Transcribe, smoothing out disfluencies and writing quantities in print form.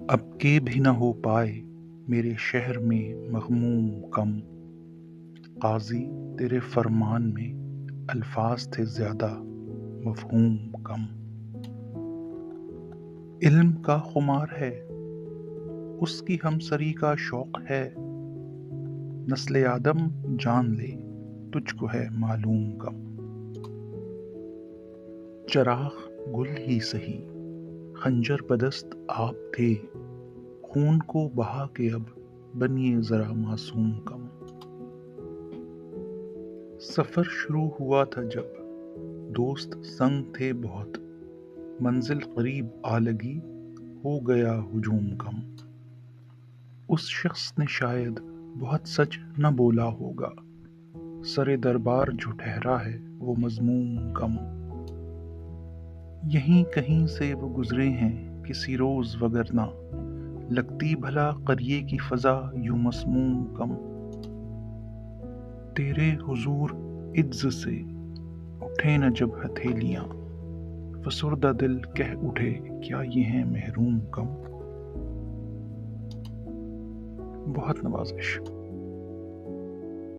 اب کے بھی نہ ہو پائے میرے شہر میں مغموم کم، قاضی تیرے فرمان میں الفاظ تھے زیادہ، مفہوم کم۔ علم کا خمار ہے اس کی ہمسری کا شوق ہے، نسل آدم جان لے تجھ کو ہے معلوم کم۔ چراغ گل ہی سہی خنجر بدست آپ تھے، خون کو بہا کے اب بنیے ذرا معصوم کم۔ سفر شروع ہوا تھا جب دوست سنگ تھے بہت، منزل قریب آ لگی ہو گیا ہجوم کم۔ اس شخص نے شاید بہت سچ نہ بولا ہوگا، سر دربار جو ٹھہرا ہے وہ مضموم کم۔ یہیں کہیں سے وہ گزرے ہیں کسی روز وگرنہ، لگتی بھلا قریے کی فضا یوں مسموم کم۔ تیرے حضور عجز سے اٹھے نہ جب ہتھیلیاں، فسردہ دل کہہ اٹھے کیا یہ ہیں محروم کم۔ بہت نوازش۔